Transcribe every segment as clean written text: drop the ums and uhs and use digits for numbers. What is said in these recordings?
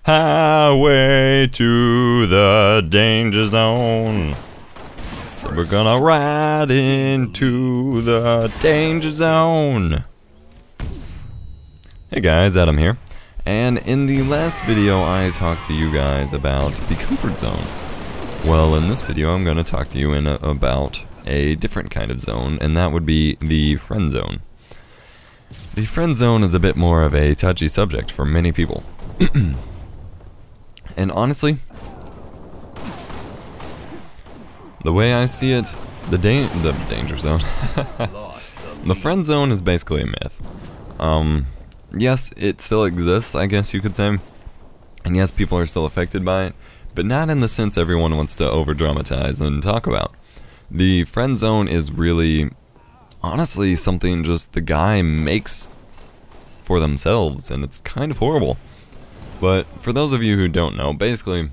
Highway to the danger zone. So we're gonna ride into the danger zone. Hey guys, Adam here. And in the last video I talked to you guys about the comfort zone. Well, in this video I'm gonna talk to you about a different kind of zone, and that would be the friend zone. The friend zone is a bit more of a touchy subject for many people. And honestly, the way I see it, the danger zone, the friend zone is basically a myth. Yes, it still exists, I guess you could say, and yes, people are still affected by it, but not in the sense everyone wants to over-dramatize and talk about. The friend zone is really, honestly, something just the guy makes for themselves, and it's kind of horrible. But for those of you who don't know, basically,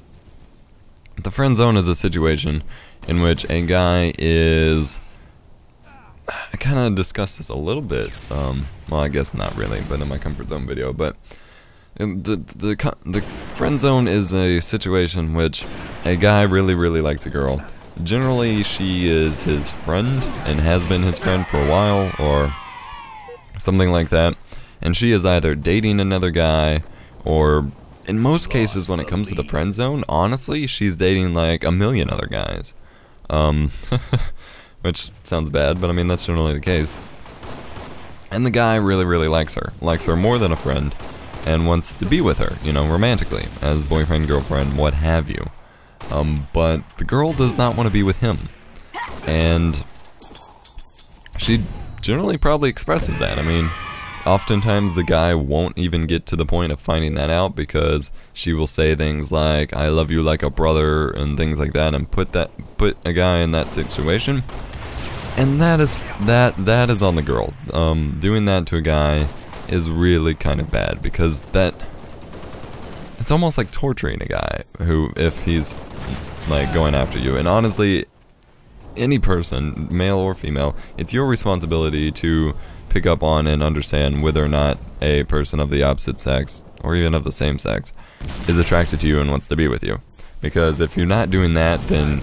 the friend zone is a situation in which a guy is... I kind of discussed this a little bit, well, I guess not really, but in my comfort zone video, but the friend zone is a situation in which a guy really likes a girl. Generally, she is his friend, and has been his friend for a while, or something like that, and she is either dating another guy, or in most cases when it comes to the friend zone, honestly, she's dating like a million other guys. Which sounds bad, but I mean, that's generally the case. And the guy really likes her more than a friend, and wants to be with her, you know, romantically, as boyfriend, girlfriend, what have you. But the girl does not want to be with him, and she generally probably expresses that. I mean, oftentimes the guy won't even get to the point of finding that out, because she will say things like, I love you like a brother, and things like that, and put a guy in that situation. And that is on the girl. Doing that to a guy is really kind of bad, because it's almost like torturing a guy who, if he's like going after you. And honestly, any person, male or female, it's your responsibility to pick up on and understand whether or not a person of the opposite sex, or even of the same sex, is attracted to you and wants to be with you. Because if you're not doing that, then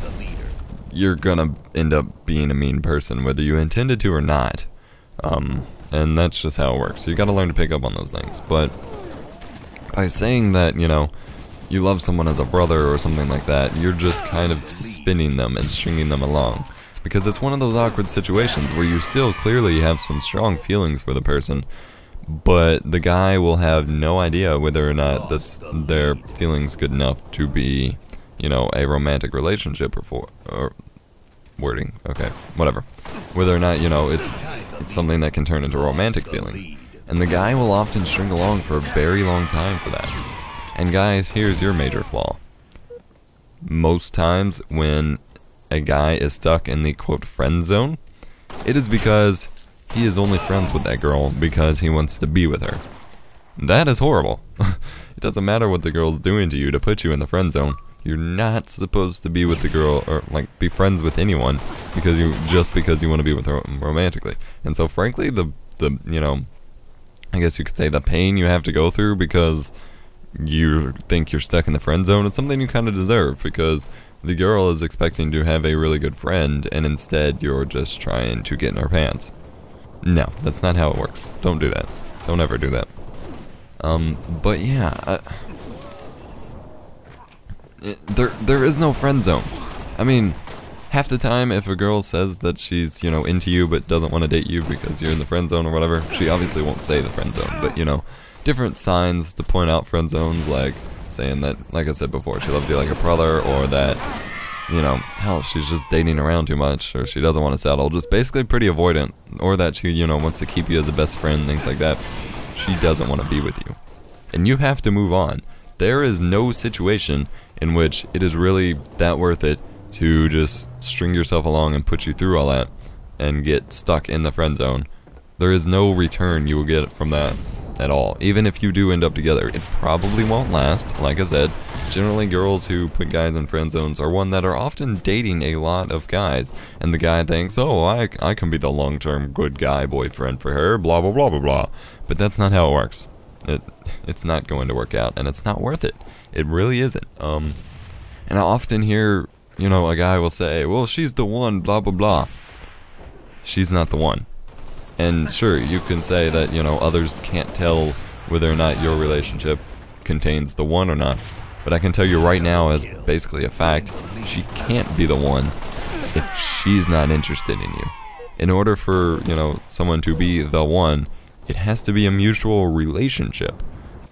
you're gonna end up being a mean person, whether you intended to or not. And that's just how it works. So you gotta learn to pick up on those things. But by saying that, you know, you love someone as a brother or something like that, you're just kind of spinning them and stringing them along. Because it's one of those awkward situations where you still clearly have some strong feelings for the person, but the guy will have no idea whether or not that's their feelings good enough to be, you know, a romantic relationship, or wording, okay, whatever. Whether or not, you know, it's something that can turn into romantic feelings. And the guy will often string along for a very long time for that. And guys, here's your major flaw. Most times when a guy is stuck in the quote friend zone, it is because he is only friends with that girl because he wants to be with her. That is horrible. It doesn't matter what the girl's doing to you to put you in the friend zone. You're not supposed to be with the girl, or like be friends with anyone, because because you want to be with her romantically. And so frankly, the you know, I guess you could say the pain you have to go through because you think you're stuck in the friend zone is something you kind of deserve, because the girl is expecting to have a really good friend, and instead you're just trying to get in her pants. No, that's not how it works. Don't do that. Don't ever do that. But yeah, there is no friend zone. I mean, half the time if a girl says that she's, you know, into you but doesn't want to date you because you're in the friend zone or whatever, she obviously won't say the friend zone, but you know, different signs to point out friend zones, like saying that, like I said before, she loves you like a brother, or that, you know, hell, she's just dating around too much, or she doesn't want to settle, just basically pretty avoidant, or that she, you know, wants to keep you as a best friend, things like that. She doesn't want to be with you. And you have to move on. There is no situation in which it is really that worth it to just string yourself along and put you through all that and get stuck in the friend zone. There is no return you will get from that at all. Even if you do end up together, it probably won't last. Like I said, generally girls who put guys in friend zones are one that are often dating a lot of guys, and the guy thinks, oh, I can be the long-term good guy boyfriend for her, blah blah blah blah blah. But that's not how it works. It's not going to work out, and it's not worth it. It really isn't. And I often hear, you know, a guy will say, well, she's the one, blah, blah, blah. She's not the one. And sure, you can say that, you know, others can't tell whether or not your relationship contains the one or not. But I can tell you right now, as basically a fact, she can't be the one if she's not interested in you. In order for, you know, someone to be the one, it has to be a mutual relationship.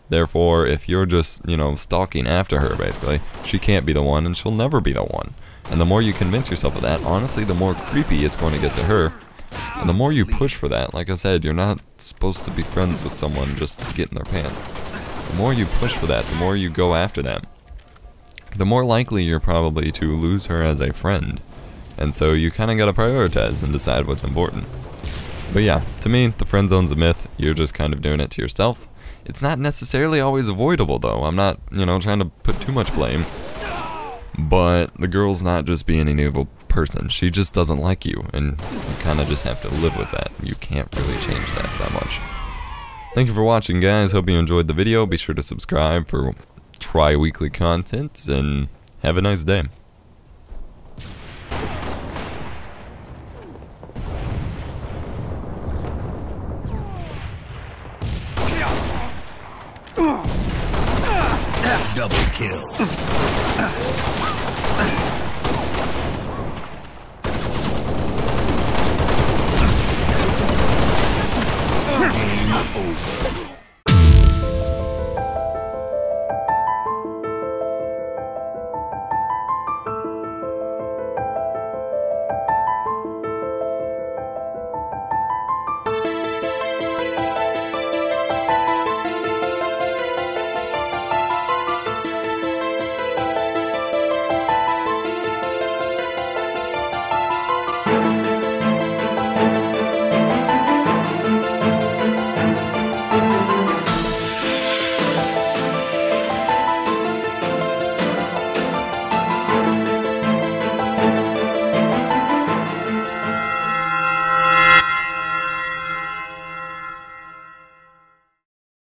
Therefore, if you're just, you know, stalking after her, basically, she can't be the one, and she'll never be the one. And the more you convince yourself of that, honestly, the more creepy it's going to get to her. And the more you push for that, like I said, you're not supposed to be friends with someone just to get in their pants. The more you push for that, the more you go after them, the more likely you're probably to lose her as a friend. And so you kind of gotta prioritize and decide what's important. But yeah, to me, the friend zone's a myth. You're just kind of doing it to yourself. It's not necessarily always avoidable, though. I'm not, you know, trying to put too much blame. But the girl's not just being an evil person. She just doesn't like you, and you kind of just have to live with that. You can't really change that much. Thank you for watching, guys. Hope you enjoyed the video. Be sure to subscribe for tri-weekly content, and have a nice day.